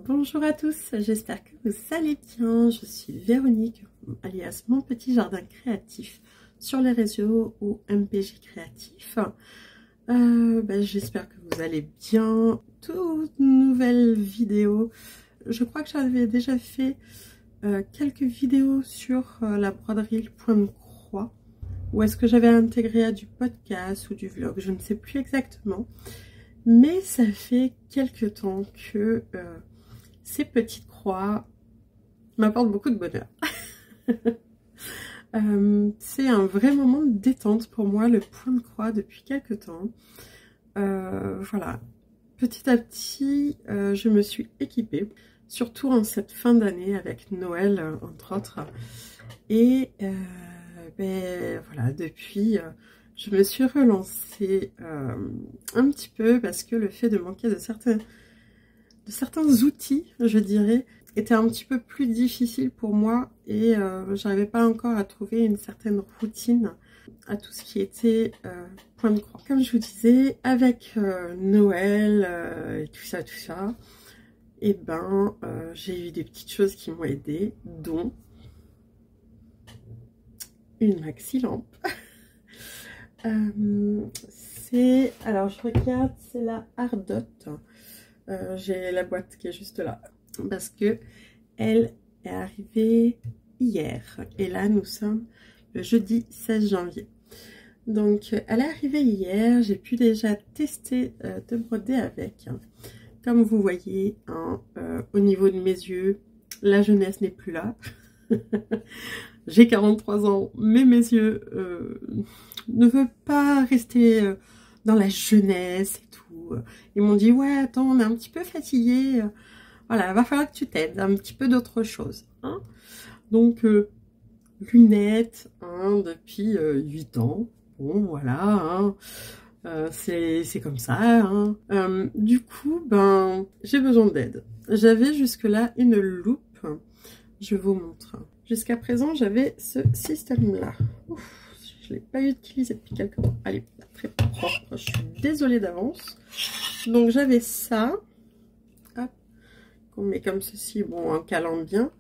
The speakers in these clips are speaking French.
Bonjour à tous, j'espère que vous allez bien. Je suis Véronique, alias Mon Petit Jardin Créatif, sur les réseaux ou MPJ Créatif. J'espère que vous allez bien. Toute nouvelle vidéo. Je crois que j'avais déjà fait quelques vidéos sur la broderie le point de croix. Ou est-ce que j'avais intégré à du podcast ou du vlog, je ne sais plus exactement. Mais ça fait quelques temps que ces petites croix m'apportent beaucoup de bonheur. C'est un vrai moment de détente pour moi, le point de croix, depuis quelques temps. Voilà, petit à petit, je me suis équipée, surtout en cette fin d'année avec Noël, entre autres. Et voilà, depuis, je me suis relancée un petit peu parce que le fait de manquer de certains outils, je dirais, était un petit peu plus difficile pour moi et j'arrivais pas encore à trouver une certaine routine à tout ce qui était point de croix. Comme je vous disais, avec Noël et tout ça, et j'ai eu des petites choses qui m'ont aidée, dont une maxi lampe. Alors je regarde, c'est la Ardot. J'ai la boîte qui est juste là parce que elle est arrivée hier et là nous sommes le jeudi 16 janvier. Donc elle est arrivée hier, j'ai pu déjà tester de broder avec. Comme vous voyez, hein, au niveau de mes yeux, la jeunesse n'est plus là. J'ai 43 ans, mais mes yeux ne veulent pas rester dans la jeunesse et tout. Ils m'ont dit, ouais, attends, on est un petit peu fatigué. Voilà, va falloir que tu t'aides, un petit peu d'autre chose. Hein. Donc, lunettes, hein, depuis 8 ans. Bon, voilà, hein, c'est comme ça. Hein. Du coup, j'ai besoin d'aide. J'avais jusque-là une loupe. Je vous montre. Jusqu'à présent, j'avais ce système-là. Je ne l'ai pas utilisé depuis quelques temps. Elle est pas très propre, je suis désolée d'avance. Donc j'avais ça. Hop, qu'on met comme ceci, bon, en calant bien.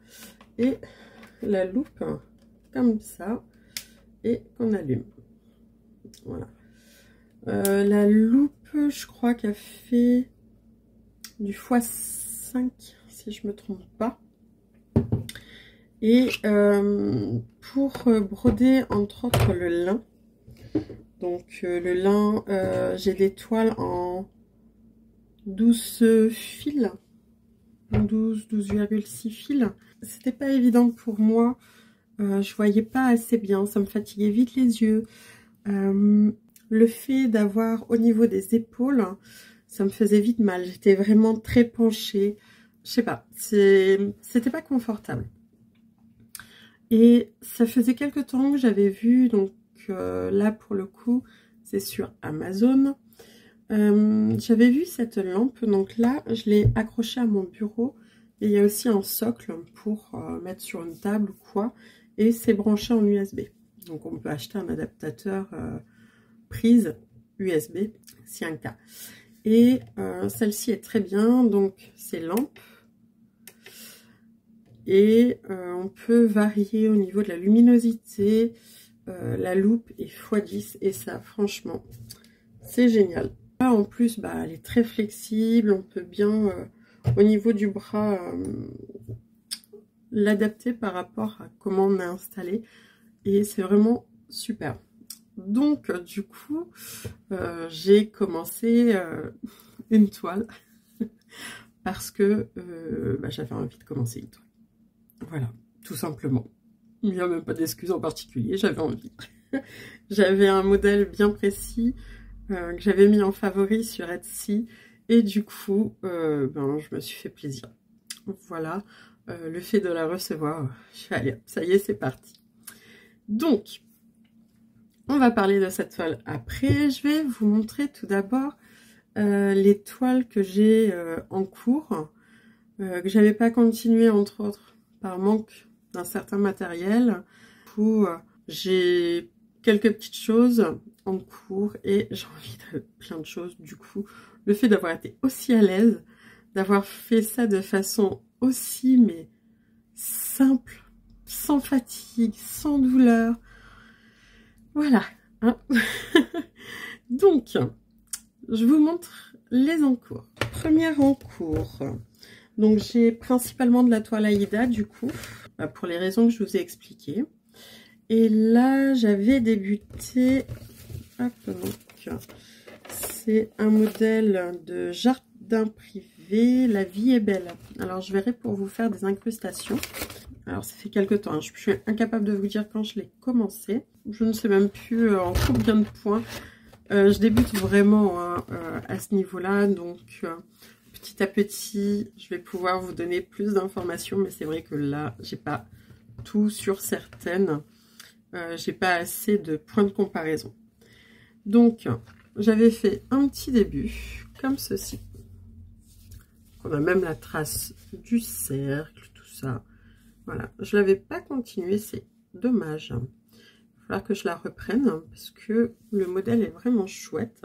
Et la loupe, comme ça. Et qu'on allume. Voilà. La loupe, je crois qu'elle fait du x5, si je ne me trompe pas. Et pour broder entre autres le lin, donc le lin, j'ai des toiles en 12 fils, 12,6 fils. C'était pas évident pour moi, je voyais pas assez bien, ça me fatiguait vite les yeux. Le fait d'avoir au niveau des épaules, ça me faisait vite mal, j'étais vraiment très penchée, je sais pas, c'était pas confortable. Et ça faisait quelques temps que j'avais vu, donc là pour le coup, c'est sur Amazon. J'avais vu cette lampe, donc là, je l'ai accrochée à mon bureau. Et il y a aussi un socle pour mettre sur une table ou quoi. Et c'est branché en USB. Donc on peut acheter un adaptateur prise USB, si un cas. Et celle-ci est très bien, donc c'est lampe. Et on peut varier au niveau de la luminosité. La loupe est x10 et ça, franchement, c'est génial. Là, en plus, elle est très flexible. On peut bien, au niveau du bras, l'adapter par rapport à comment on a installé. Et c'est vraiment super. Donc, du coup, j'ai commencé une toile parce que j'avais envie de commencer une toile. Voilà, tout simplement. Il n'y a même pas d'excuse en particulier, j'avais envie. J'avais un modèle bien précis que j'avais mis en favori sur Etsy et du coup, je me suis fait plaisir. Voilà, le fait de la recevoir, je suis allée, ça y est, c'est parti. Donc, on va parler de cette toile après. Je vais vous montrer tout d'abord les toiles que j'ai en cours, que j'avais pas continué entre autres par manque d'un certain matériel. Du coup, j'ai quelques petites choses en cours et j'ai envie de plein de choses. Du coup, le fait d'avoir été aussi à l'aise d'avoir fait ça de façon aussi, mais simple, sans fatigue, sans douleur. Voilà. Hein. Donc, je vous montre les encours. Premier encours. Donc, j'ai principalement de la toile Aïda, du coup, pour les raisons que je vous ai expliquées. Et là, j'avais débuté... Hop, donc, c'est un modèle de jardin privé, La vie est belle. Alors, je verrai pour vous faire des incrustations. Alors, ça fait quelques temps, hein. Je suis incapable de vous dire quand je l'ai commencé. Je ne sais même plus en combien de points. Je débute vraiment à ce niveau-là, donc petit à petit, je vais pouvoir vous donner plus d'informations, mais c'est vrai que là, j'ai pas tout sur certaines. J'ai pas assez de points de comparaison. Donc, j'avais fait un petit début, comme ceci. On a même la trace du cercle, tout ça. Voilà, je l'avais pas continué, c'est dommage. Il va falloir que je la reprenne parce que le modèle est vraiment chouette.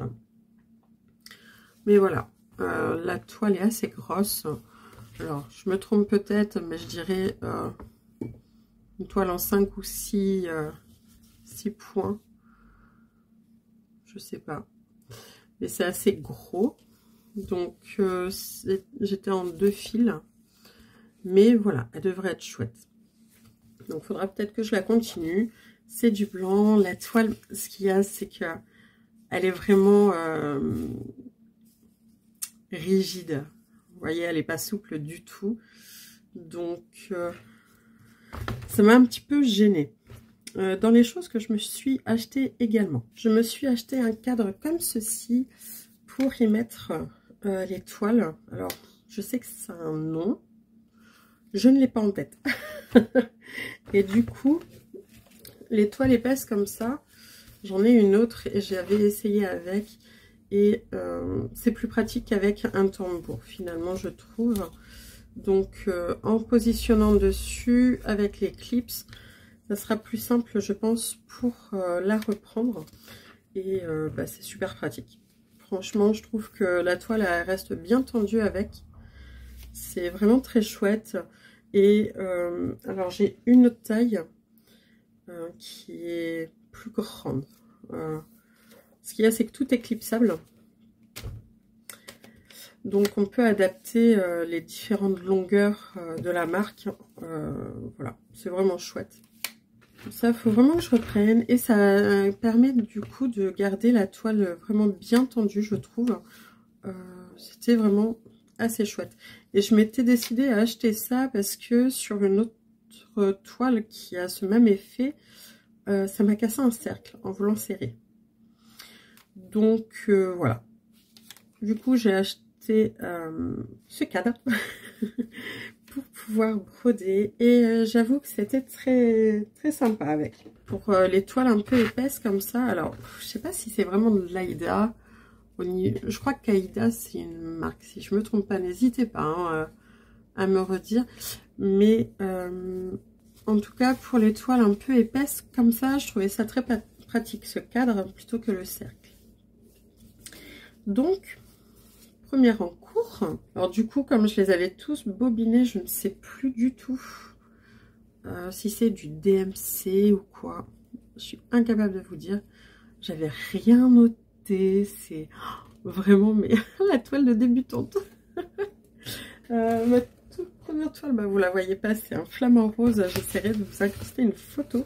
Mais voilà, la toile est assez grosse. Alors, je me trompe peut-être, mais je dirais une toile en 5 ou 6 points. Je sais pas. Mais c'est assez gros. Donc, j'étais en 2 fils. Mais voilà, elle devrait être chouette. Donc, il faudra peut-être que je la continue. C'est du blanc. La toile, ce qu'il y a, c'est que elle est vraiment rigide. Vous voyez, elle n'est pas souple du tout. Donc, ça m'a un petit peu gênée. Dans les choses que je me suis acheté également. Je me suis acheté un cadre comme ceci pour y mettre les toiles. Alors, je sais que c'est un nom. Je ne l'ai pas en tête. Et du coup, les toiles épaisses comme ça, j'en ai une autre et j'avais essayé avec. Et c'est plus pratique qu'avec un tambour, finalement, je trouve. Donc, en positionnant dessus avec les clips, ça sera plus simple, je pense, pour la reprendre. Et bah, c'est super pratique. Franchement, je trouve que la toile, elle reste bien tendue avec. C'est vraiment très chouette. Et alors j'ai une autre taille qui est plus grande. Ce qu'il y a, c'est que tout est clipsable. Donc on peut adapter les différentes longueurs de la marque. Voilà, c'est vraiment chouette. Ça, il faut vraiment que je reprenne. Et ça permet du coup de garder la toile vraiment bien tendue, je trouve. C'était vraiment assez chouette. Et je m'étais décidée à acheter ça parce que sur une autre toile qui a ce même effet, ça m'a cassé un cercle en voulant serrer. Donc voilà. Du coup, j'ai acheté ce cadre pour pouvoir broder. Et j'avoue que c'était très, très sympa avec. Pour les toiles un peu épaisses comme ça, alors je sais pas si c'est vraiment de l'Aïda. Je crois qu'Aïda, c'est une marque. Si je me trompe pas, n'hésitez pas hein, à me redire. Mais en tout cas, pour les toiles un peu épaisses comme ça, je trouvais ça très pratique, ce cadre, plutôt que le cercle. Donc, premier en cours. Alors du coup, comme je les avais tous bobinés, je ne sais plus du tout si c'est du DMC ou quoi. Je suis incapable de vous dire. J'avais rien noté. C'est vraiment mais la toile de débutante. Ma toute première toile, bah, vous la voyez pas, c'est un flamant rose. J'essaierai de vous incruster une photo.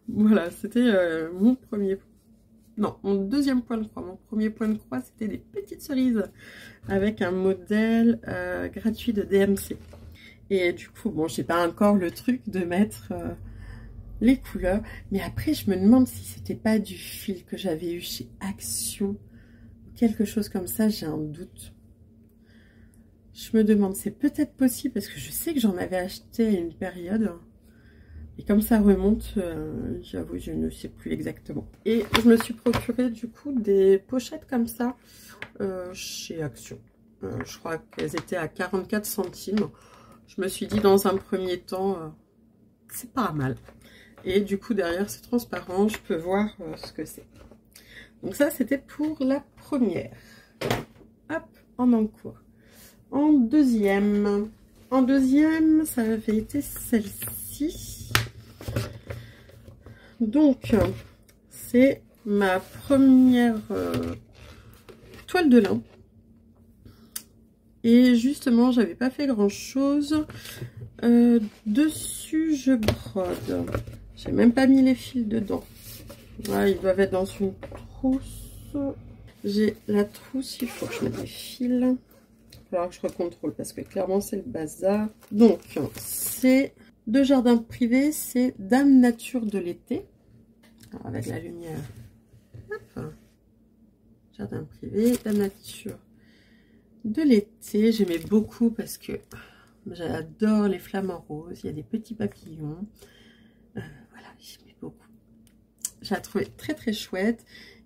Voilà, c'était mon premier. Non, mon deuxième point de croix. Mon premier point de croix, c'était des petites cerises avec un modèle gratuit de DMC. Et du coup, bon, j'ai pas encore le truc de mettre les couleurs, mais après je me demande si c'était pas du fil que j'avais eu chez Action, quelque chose comme ça, j'ai un doute. Je me demande, c'est peut-être possible parce que je sais que j'en avais acheté à une période et comme ça remonte, j'avoue je ne sais plus exactement. Et je me suis procuré du coup des pochettes comme ça chez Action. Je crois qu'elles étaient à 44 centimes. Je me suis dit dans un premier temps, c'est pas mal. Et du coup, derrière, c'est transparent. Je peux voir ce que c'est. Donc ça, c'était pour la première. Hop, en encours. En deuxième, ça avait été celle-ci. Donc, c'est ma première toile de lin. Et justement, j'avais pas fait grand chose. Dessus, je brode. J'ai même pas mis les fils dedans. Voilà, ils doivent être dans une trousse. J'ai la trousse, il faut que je mette des fils. Il va falloir que je recontrôle parce que clairement, c'est le bazar. Donc, c'est de jardin privé, c'est Dame Nature de l'été. Avec la lumière. Hop. Jardin privé, Dame Nature de l'été. J'aimais beaucoup parce que j'adore les flamants roses. Il y a des petits papillons. Voilà, j'aimais beaucoup. Je la trouvais très très chouette.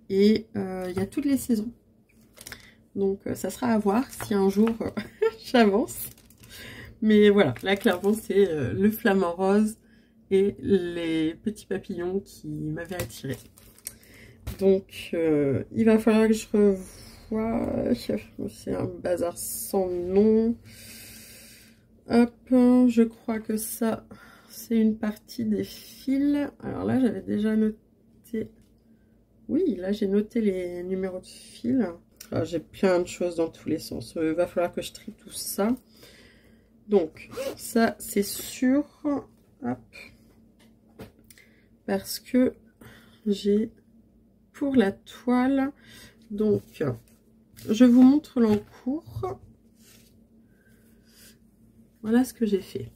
Et il y a toutes les saisons. Donc ça sera à voir si un jour j'avance. Mais voilà, là clairement c'est le flamant rose et les petits papillons qui m'avaient attiré. Donc il va falloir que je revoie. C'est un bazar sans nom. Hop, je crois que ça c'est une partie des fils. Alors là j'avais déjà noté. Oui, là j'ai noté les numéros de fils. J'ai plein de choses dans tous les sens. Il va falloir que je trie tout ça. Donc, ça c'est sûr. Hop. Parce que j'ai pour la toile. Donc, je vous montre l'encours. Voilà ce que j'ai fait.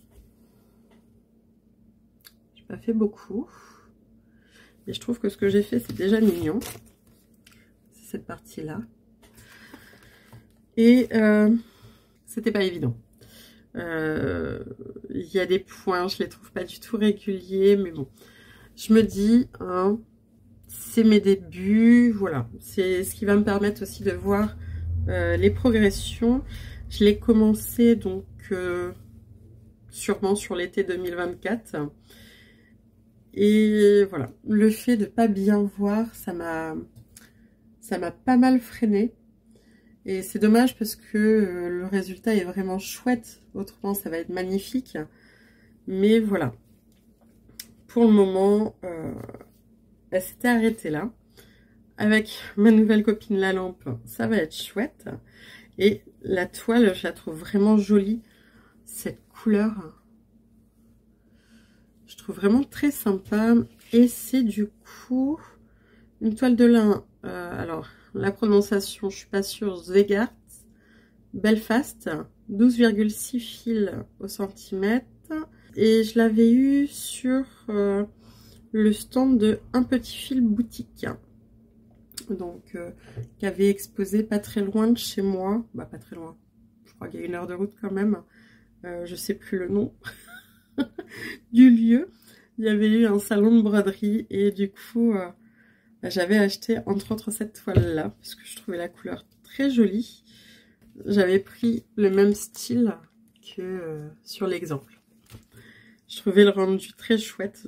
J'ai pas fait beaucoup. Et je trouve que ce que j'ai fait, c'est déjà mignon. C'est cette partie-là. Et c'était pas évident. Il y a des points, je les trouve pas du tout réguliers. Mais bon, je me dis, hein, c'est mes débuts. Voilà, c'est ce qui va me permettre aussi de voir les progressions. Je l'ai commencé donc sûrement sur l'été 2024. Et voilà, le fait de pas bien voir, ça m'a pas mal freiné. Et c'est dommage parce que le résultat est vraiment chouette. Autrement, ça va être magnifique. Mais voilà, pour le moment, elle s'était arrêtée là. Avec ma nouvelle copine la lampe, ça va être chouette. Et la toile, je la trouve vraiment jolie. Cette couleur, je trouve vraiment très sympa. Et c'est du coup une toile de lin. Alors, la prononciation, je suis pas sûre. Zweigart, Belfast, 12,6 fils au centimètre. Et je l'avais eu sur le stand de Un Petit Fil Boutique. Donc, qui avait exposé pas très loin de chez moi. Bah, pas très loin. Je crois qu'il y a 1 heure de route quand même. Je sais plus le nom du lieu. Il y avait eu un salon de broderie et du coup, j'avais acheté entre autres cette toile-là parce que je trouvais la couleur très jolie. J'avais pris le même style que sur l'exemple. Je trouvais le rendu très chouette.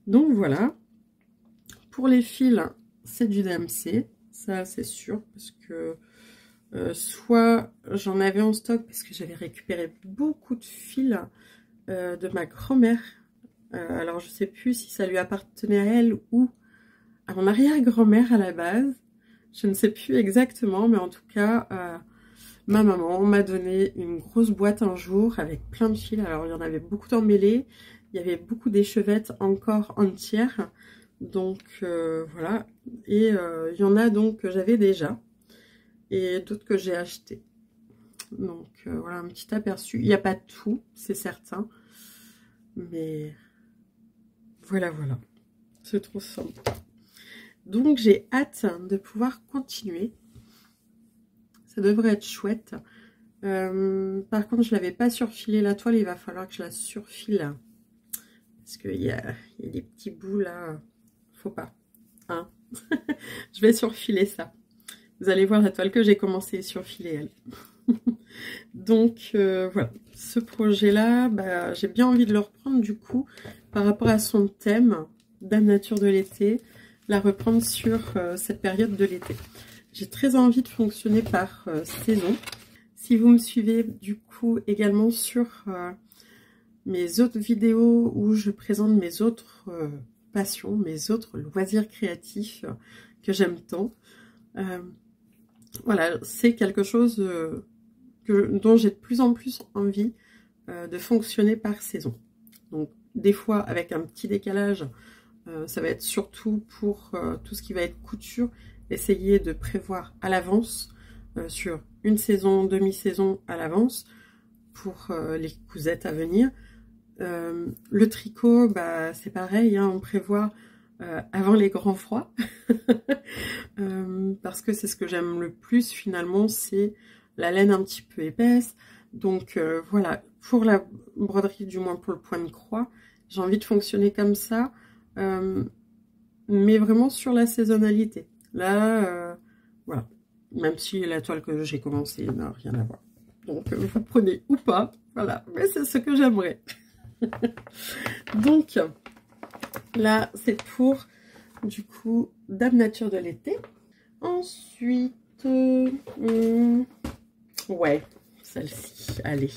Donc voilà. Pour les fils, c'est du DMC. Ça, c'est sûr parce que soit j'en avais en stock parce que j'avais récupéré beaucoup de fils de ma grand-mère. Alors je sais plus si ça lui appartenait à elle ou à mon arrière-grand-mère à la base. Je ne sais plus exactement, mais en tout cas, ma maman m'a donné une grosse boîte un jour avec plein de fils. Alors il y en avait beaucoup d'emmêlés, il y avait beaucoup d'échevettes encore entières. Donc voilà, et il y en a donc que j'avais déjà et d'autres que j'ai acheté. Donc voilà un petit aperçu. Il n'y a pas tout, c'est certain, mais voilà, c'est trop simple. Donc j'ai hâte de pouvoir continuer. Ça devrait être chouette. Par contre, je l'avais pas surfilé la toile, il va falloir que je la surfile. Parce qu'il y a des petits bouts là. Faut pas. Hein. Je vais surfiler ça. Vous allez voir la toile que j'ai commencé à surfiler elle. Donc voilà. Ce projet-là, bah, j'ai bien envie de le reprendre du coup par rapport à son thème, Dame Nature de l'été. La reprendre sur cette période de l'été. j'ai très envie de fonctionner par saison. Si vous me suivez du coup également sur mes autres vidéos où je présente mes autres passions, mes autres loisirs créatifs que j'aime tant, voilà, c'est quelque chose dont j'ai de plus en plus envie de fonctionner par saison. Donc des fois avec un petit décalage, ça va être surtout pour tout ce qui va être couture, essayer de prévoir à l'avance sur une saison, demi-saison à l'avance pour les cousettes à venir. Le tricot, bah, c'est pareil, hein, on prévoit avant les grands froids parce que c'est ce que j'aime le plus finalement, c'est la laine un petit peu épaisse. Donc voilà, pour la broderie, du moins pour le point de croix, j'ai envie de fonctionner comme ça, mais vraiment sur la saisonnalité. Là, voilà, même si la toile que j'ai commencée n'a rien à voir. Donc vous prenez ou pas, voilà, mais c'est ce que j'aimerais. Donc là, c'est pour du coup Dame Nature de l'été. Ensuite, ouais, celle-ci, allez.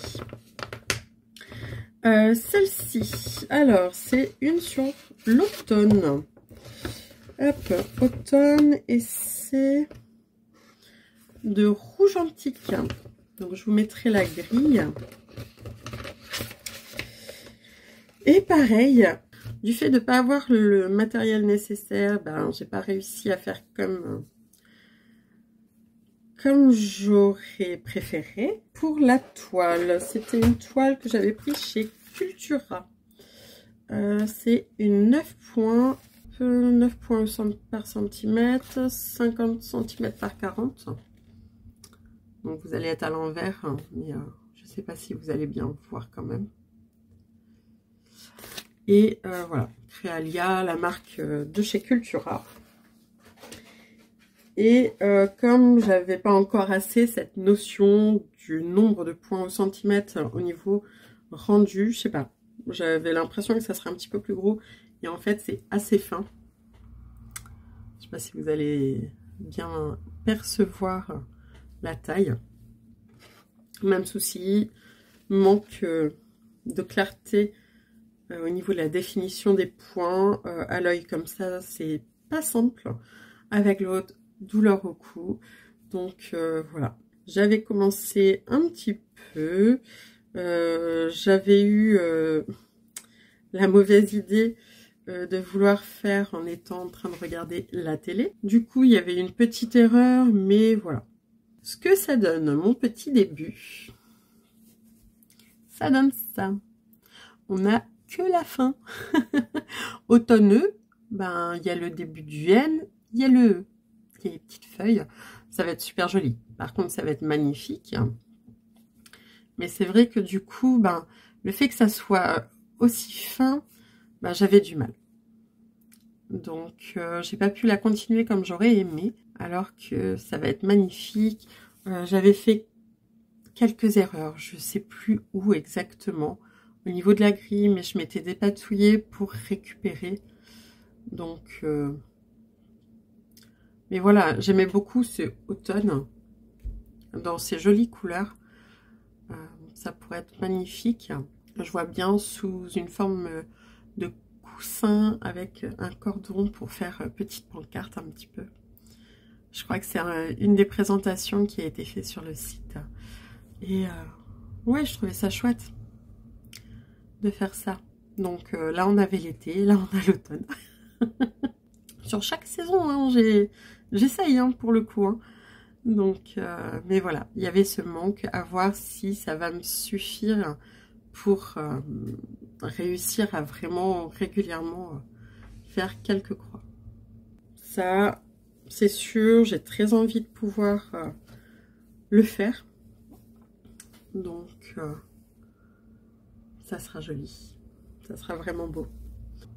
Celle-ci, alors c'est une sur l'automne. Hop, automne, et c'est de rouge antique. Donc je vous mettrai la grille. Et pareil, du fait de ne pas avoir le matériel nécessaire, ben j'ai pas réussi à faire comme j'aurais préféré. Pour la toile, c'était une toile que j'avais prise chez Cultura. C'est une 9 points, 9 points par centimètre, 50 cm par 40. Donc vous allez être à l'envers, hein, mais je ne sais pas si vous allez bien voir quand même. Et voilà, Créalia, la marque de chez Cultura. Et comme j'avais pas encore assez cette notion du nombre de points au centimètre au niveau rendu, je sais pas, j'avais l'impression que ça serait un petit peu plus gros, et en fait c'est assez fin. Je sais pas si vous allez bien percevoir la taille. Même souci, manque de clarté au niveau de la définition des points. À l'œil comme ça, c'est pas simple. Avec l'autre, douleur au cou. Donc voilà, j'avais commencé un petit peu. J'avais eu la mauvaise idée de vouloir faire en étant en train de regarder la télé. Du coup, il y avait une petite erreur, mais voilà. Ce que ça donne, mon petit début, ça donne ça. On n'a que la fin. Automneux, ben, il y a le début du N, il y a le E. Il y a les petites feuilles. Ça va être super joli. Par contre, ça va être magnifique. Mais c'est vrai que du coup, ben, le fait que ça soit aussi fin, ben, j'avais du mal. Donc, j'ai pas pu la continuer comme j'aurais aimé. Alors que ça va être magnifique. J'avais fait quelques erreurs. Je sais plus où exactement. Au niveau de la grille, mais je m'étais dépatouillée pour récupérer. Donc, mais voilà, j'aimais beaucoup ce automne dans ces jolies couleurs. Ça pourrait être magnifique. Je vois bien sous une forme de coussin avec un cordon pour faire petite pancarte un petit peu. Je crois que c'est une des présentations qui a été faite sur le site. Et ouais, je trouvais ça chouette de faire ça. Donc là, on avait l'été, là, on a l'automne. Sur chaque saison, hein, j'essaye hein, pour le coup. Hein. Donc, mais voilà, il y avait ce manque, à voir si ça va me suffire pour réussir à vraiment régulièrement faire quelques croix. Ça, c'est sûr, j'ai très envie de pouvoir le faire. Donc, ça sera joli. Ça sera vraiment beau.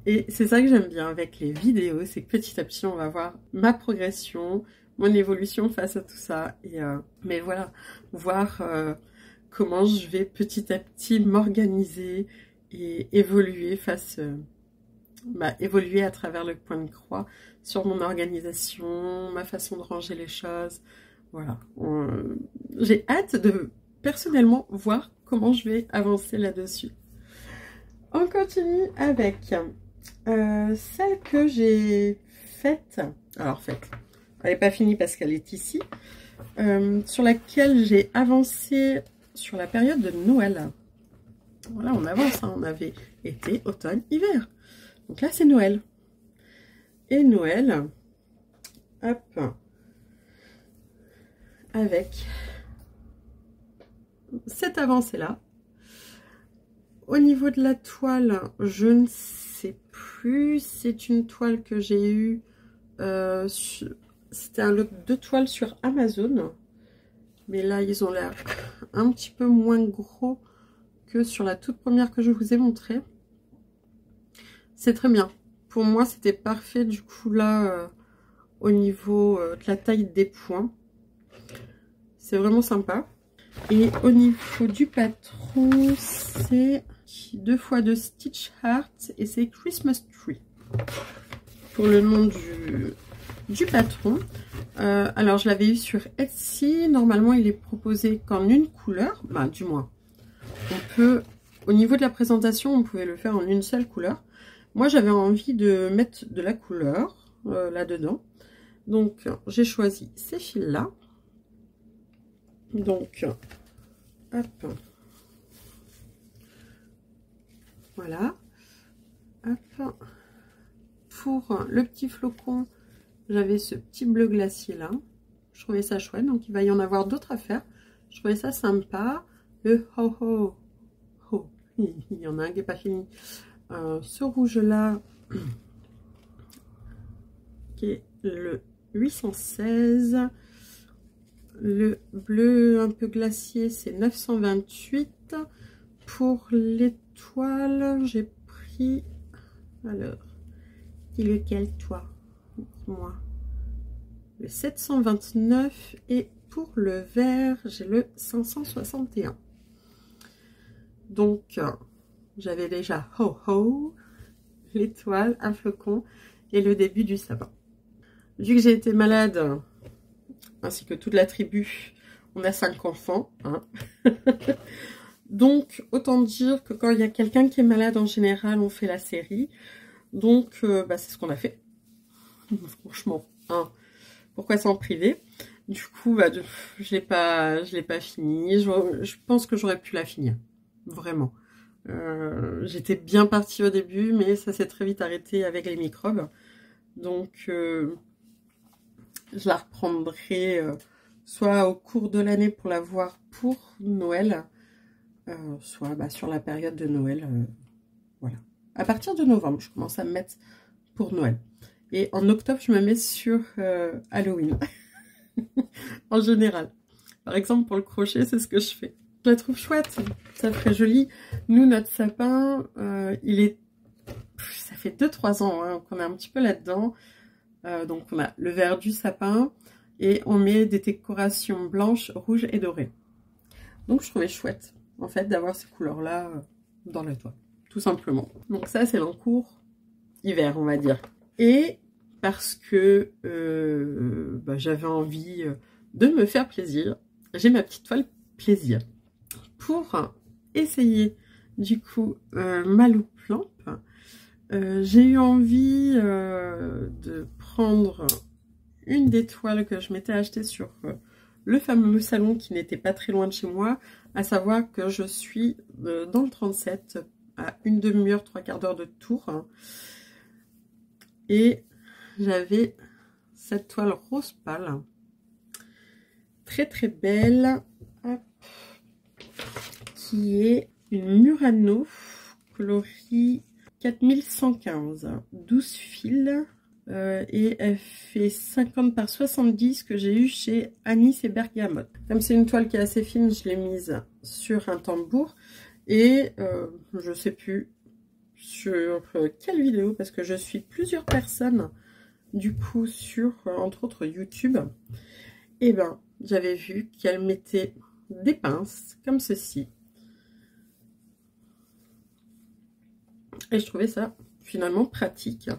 Et c'est ça que j'aime bien avec les vidéos, c'est que petit à petit, on va voir ma progression, mon évolution face à tout ça. Et, mais voilà, voir comment je vais petit à petit m'organiser et évoluer face évoluer à travers le point de croix sur mon organisation, ma façon de ranger les choses. Voilà. J'ai hâte de personnellement voir comment je vais avancer là-dessus. On continue avec celle que j'ai faite. Alors faite, elle n'est pas finie parce qu'elle est ici. Sur laquelle j'ai avancé sur la période de Noël. Voilà, on avance, hein. On avait été, automne, hiver. Donc là, c'est Noël. Et Noël, hop, avec cette avancée-là. Au niveau de la toile, je ne sais plus. C'est une toile que j'ai eue. C'était un lot de toiles sur Amazon. Mais là, ils ont l'air un petit peu moins gros que sur la toute première que je vous ai montrée. C'est très bien. Pour moi, c'était parfait du coup là, au niveau de la taille des points. C'est vraiment sympa. Et au niveau du patron, c'est 2 fois de Stitch Heart et c'est Christmas Tree. Pour le nom du patron. Alors je l'avais eu sur Etsy. Normalement il est proposé qu'en une couleur. Bah du moins. On peut, au niveau de la présentation, on pouvait le faire en une seule couleur. Moi j'avais envie de mettre de la couleur là-dedans. Donc j'ai choisi ces fils là. Donc hop. Voilà. Hop. Pour le petit flocon, j'avais ce petit bleu glacier là. Je trouvais ça chouette. Donc il va y en avoir d'autres à faire. Je trouvais ça sympa. Le ho ho ho. Il y en a un qui n'est pas fini. Ce rouge là, qui est le 816. Le bleu un peu glacier, c'est 928. Pour l'étoile, j'ai pris. Alors, c'est lequel toi? Moi. Le 729. Et pour le vert, j'ai le 561. Donc, j'avais déjà ho ho, l'étoile, un flocon et le début du sapin. Vu que j'ai été malade, ainsi que toute la tribu, on a 5 enfants. Hein. Donc, autant dire que quand il y a quelqu'un qui est malade, en général, on fait la série. Donc, c'est ce qu'on a fait. Franchement, hein, pourquoi s'en priver? Du coup, je l'ai pas fini. Je pense que j'aurais pu la finir. Vraiment. J'étais bien partie au début, mais ça s'est très vite arrêté avec les microbes. Donc, je la reprendrai soit au cours de l'année pour la voir pour Noël, soit sur la période de Noël. Voilà. À partir de novembre, je commence à me mettre pour Noël. Et en octobre, je me mets sur Halloween. En général. Par exemple, pour le crochet, c'est ce que je fais. Je la trouve chouette. Ça ferait joli. Nous, notre sapin, ça fait 2-3 ans hein, qu'on est un petit peu là-dedans. Donc, on a le vert du sapin et on met des décorations blanches, rouges et dorées. Donc, je trouvais chouette, en fait, d'avoir ces couleurs-là dans la toile. Tout simplement. Donc, ça, c'est l'encours hiver, on va dire. Et parce que j'avais envie de me faire plaisir, j'ai ma petite toile plaisir. Pour essayer du coup ma loupe lampe, j'ai eu envie de prendre une des toiles que je m'étais achetée sur le fameux salon qui n'était pas très loin de chez moi, à savoir que je suis dans le 37 à une demi-heure, 3/4 d'heure de Tours. Et j'avais cette toile rose pâle, très très belle, hop, qui est une Murano coloris 4115, 12 fils, et elle fait 50 par 70 que j'ai eu chez Anis et Bergamote. Comme c'est une toile qui est assez fine, je l'ai mise sur un tambour, et je sais plus sur quelle vidéo, parce que je suis plusieurs personnes du coup sur entre autres YouTube, et j'avais vu qu'elle mettait des pinces comme ceci et je trouvais ça finalement pratique.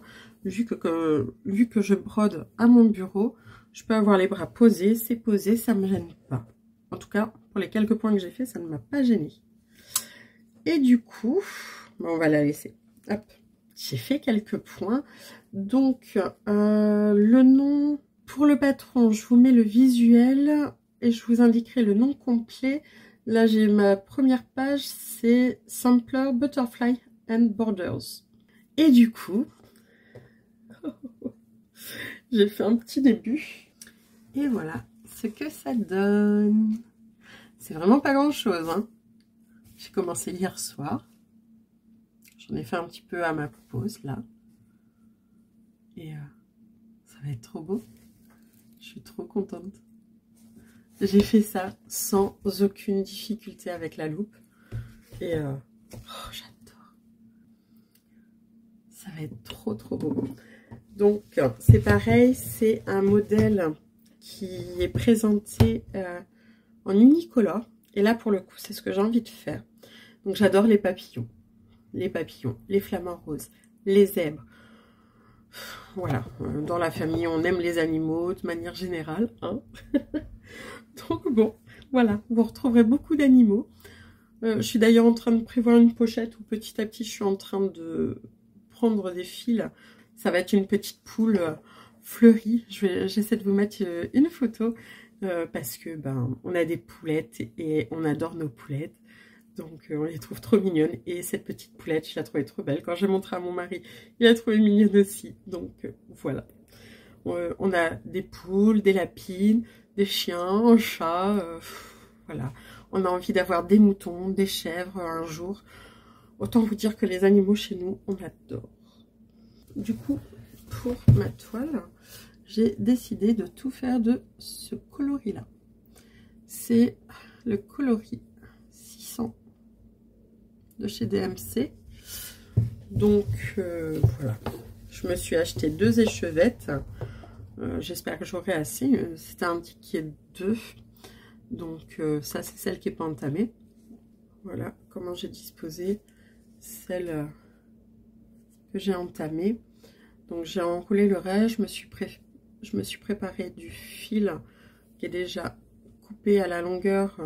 Vu que je brode à mon bureau, je peux avoir les bras posés, c'est posé, ça ne me gêne pas. En tout cas, pour les quelques points que j'ai fait, ça ne m'a pas gêné. Et du coup, on va la laisser. Hop, j'ai fait quelques points. Donc, le nom, pour le patron, je vous mets le visuel et je vous indiquerai le nom complet. Là, j'ai ma première page, c'est Sampler Butterfly and Borders. Et du coup, j'ai fait un petit début. Et voilà ce que ça donne. C'est vraiment pas grand chose, hein. J'ai commencé hier soir. J'en ai fait un petit peu à ma pause là. Et ça va être trop beau. Je suis trop contente. J'ai fait ça sans aucune difficulté avec la loupe. Et oh, j'adore. Ça va être trop trop beau. Donc c'est pareil, c'est un modèle qui est présenté en unicolore. Et là pour le coup c'est ce que j'ai envie de faire. Donc j'adore les papillons, les flamants roses, les zèbres. Voilà, dans la famille on aime les animaux de manière générale, hein. Donc bon, voilà, vous retrouverez beaucoup d'animaux. Je suis d'ailleurs en train de prévoir une pochette où petit à petit je suis en train de prendre des fils. Ça va être une petite poule fleurie. J'essaie de vous mettre une photo parce que ben on a des poulettes et on adore nos poulettes. Donc on les trouve trop mignonnes. Et cette petite poulette, je la trouvais trop belle. Quand j'ai montré à mon mari, il l'a trouvée mignonne aussi. Donc voilà. On a des poules, des lapines, des chiens, un chat. Voilà. On a envie d'avoir des moutons, des chèvres un jour. Autant vous dire que les animaux chez nous, on adore. Du coup, pour ma toile, j'ai décidé de tout faire de ce coloris-là. C'est le coloris 600 de chez DMC. Donc, voilà. Je me suis acheté 2 échevettes. J'espère que j'aurai assez. C'était indiqué qu'il y ait 2. Donc, ça, c'est celle qui n'est pas entamée. Voilà comment j'ai disposé celle que j'ai entamée. Donc, j'ai enroulé le reste. Je me suis préparé du fil qui est déjà coupé à la longueur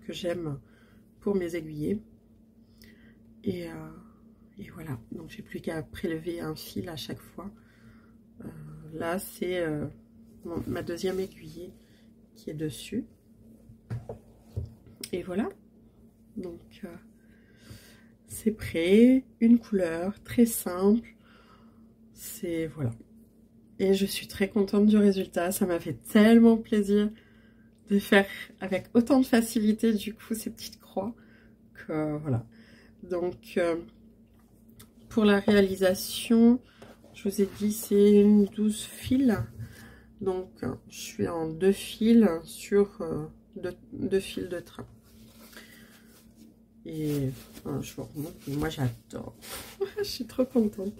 que j'aime pour mes aiguillets. Et voilà. Donc, j'ai plus qu'à prélever un fil à chaque fois. Là, c'est ma deuxième aiguillée qui est dessus. Et voilà. Donc, c'est prêt. Une couleur très simple. C'est voilà. Et je suis très contente du résultat. Ça m'a fait tellement plaisir de faire avec autant de facilité, du coup, ces petites croix. Que voilà. Donc, pour la réalisation, je vous ai dit, c'est une 12 fils. Donc, je suis en 2 fils sur 2 fils de train. Et je vous remontre, moi j'adore. Je suis trop contente.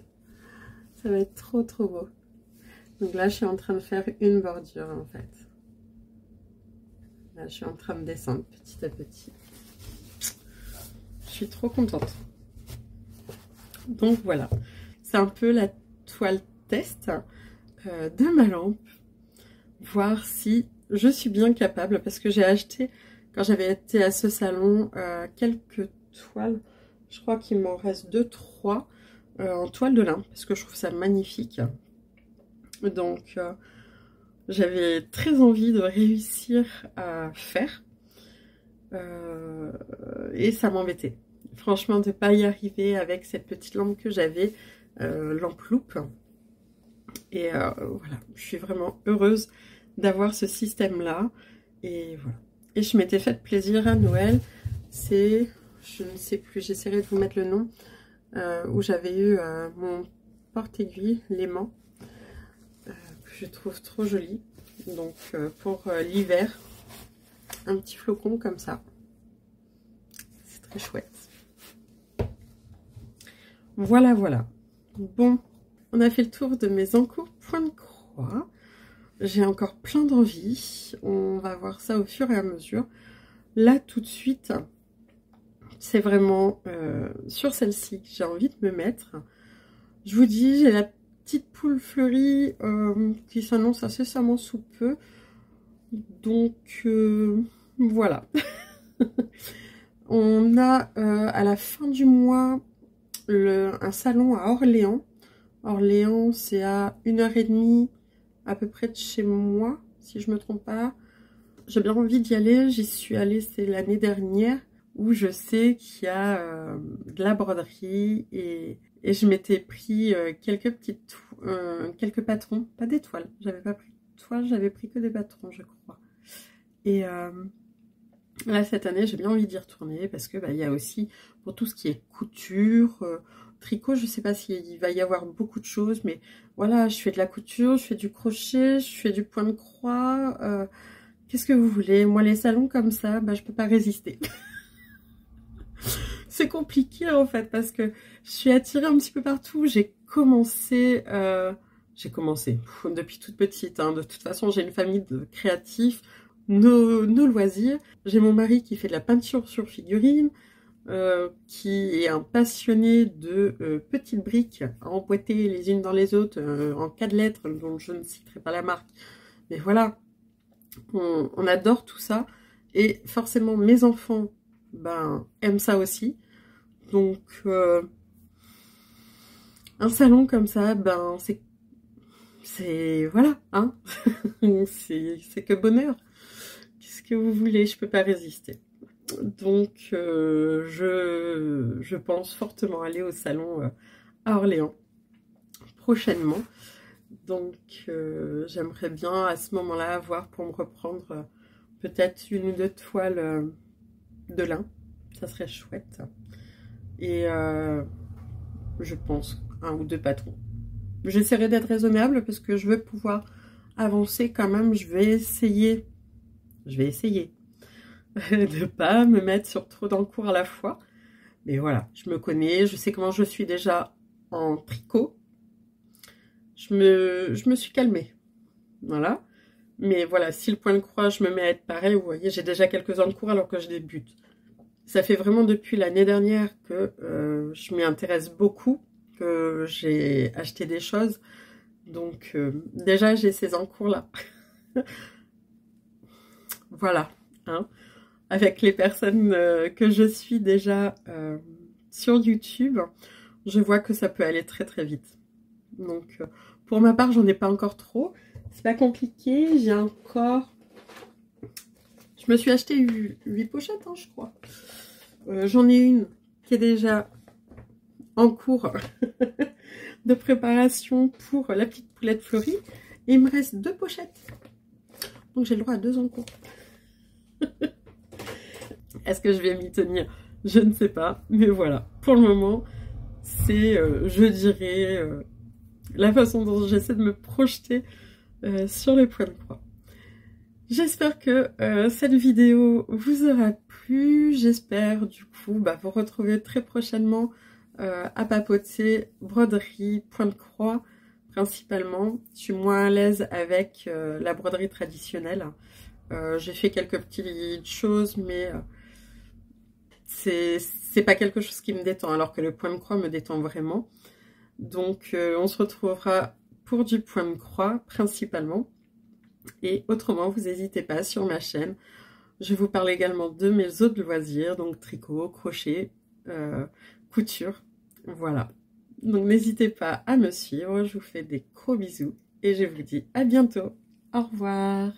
Ça va être trop trop beau. Donc là, je suis en train de faire une bordure en fait. Là, je suis en train de descendre petit à petit. Je suis trop contente. Donc voilà, c'est un peu la toile test de ma lampe. Voir si je suis bien capable, parce que j'ai acheté, quand j'avais été à ce salon, quelques toiles. Je crois qu'il m'en reste 2-3 en toile de lin, parce que je trouve ça magnifique. Donc, j'avais très envie de réussir à faire. Et ça m'embêtait. Franchement, de ne pas y arriver avec cette petite lampe que j'avais, lampe loupe. Et voilà, je suis vraiment heureuse d'avoir ce système-là. Et voilà. Et je m'étais fait plaisir à Noël. C'est, je ne sais plus, j'essaierai de vous mettre le nom, où j'avais eu mon porte-aiguille, l'aimant, que je trouve trop joli. Donc pour l'hiver, un petit flocon comme ça. C'est très chouette. Voilà, voilà. Bon, on a fait le tour de mes encours point de croix. J'ai encore plein d'envie. On va voir ça au fur et à mesure. Là, tout de suite, c'est vraiment sur celle-ci que j'ai envie de me mettre. Je vous dis, j'ai la petite poule fleurie qui s'annonce incessamment sous peu. Donc voilà. On a à la fin du mois un salon à Orléans. Orléans, c'est à 1h30 à peu près de chez moi, si je me trompe pas. J'ai bien envie d'y aller. J'y suis allée, c'est l'année dernière, où je sais qu'il y a de la broderie et je m'étais pris quelques patrons, pas des toiles. J'avais pas pris de toiles, j'avais pris que des patrons, je crois. Et là, cette année, j'ai bien envie d'y retourner parce que il y a aussi pour tout ce qui est couture, tricot, je sais pas s'il va y avoir beaucoup de choses, mais voilà, je fais de la couture, je fais du crochet, je fais du point de croix. Qu'est-ce que vous voulez? Moi, les salons comme ça, je peux pas résister. C'est compliqué en fait parce que je suis attirée un petit peu partout. J'ai commencé depuis toute petite. Hein. De toute façon, j'ai une famille de créatifs. Nos loisirs. J'ai mon mari qui fait de la peinture sur figurine, qui est un passionné de petites briques à emboîter les unes dans les autres en 4 lettres, dont je ne citerai pas la marque. Mais voilà, on adore tout ça. Et forcément, mes enfants aiment ça aussi. Donc, un salon comme ça, c'est voilà, hein. c'est que bonheur. Qu'est-ce que vous voulez, je peux pas résister. Donc je pense fortement aller au salon à Orléans prochainement. Donc j'aimerais bien à ce moment-là avoir pour me reprendre peut-être 1 ou 2 toiles de lin. Ça serait chouette. Et je pense 1 ou 2 patrons. J'essaierai d'être raisonnable parce que je veux pouvoir avancer quand même. Je vais essayer de pas me mettre sur trop d'encours à la fois. Mais voilà, je me connais, je sais comment je suis déjà en tricot. Je me suis calmée. Voilà. Mais voilà, si le point de croix, je me mets à être pareil, vous voyez, j'ai déjà quelques encours alors que je débute. Ça fait vraiment depuis l'année dernière que je m'y intéresse beaucoup, que j'ai acheté des choses. Donc déjà, j'ai ces encours-là. Voilà, hein. Avec les personnes que je suis déjà sur YouTube, je vois que ça peut aller très très vite. Donc pour ma part, j'en ai pas encore trop. C'est pas compliqué, j'ai encore... Je me suis acheté 8 pochettes, hein, je crois. J'en ai une qui est déjà en cours de préparation pour la petite poulette fleurie. Et il me reste 2 pochettes. Donc j'ai le droit à 2 en cours. Est-ce que je vais m'y tenir? Je ne sais pas. Mais voilà, pour le moment, c'est, je dirais, la façon dont j'essaie de me projeter sur les points de croix. J'espère que cette vidéo vous aura plu. J'espère du coup vous retrouver très prochainement à papoter broderie, point de croix principalement. Je suis moins à l'aise avec la broderie traditionnelle. J'ai fait quelques petites choses, mais c'est pas quelque chose qui me détend, alors que le point de croix me détend vraiment. Donc on se retrouvera pour du point de croix principalement. Et autrement, vous n'hésitez pas sur ma chaîne. Je vous parle également de mes autres loisirs, donc tricot, crochet, couture. Voilà. Donc n'hésitez pas à me suivre. Je vous fais des gros bisous et je vous dis à bientôt. Au revoir.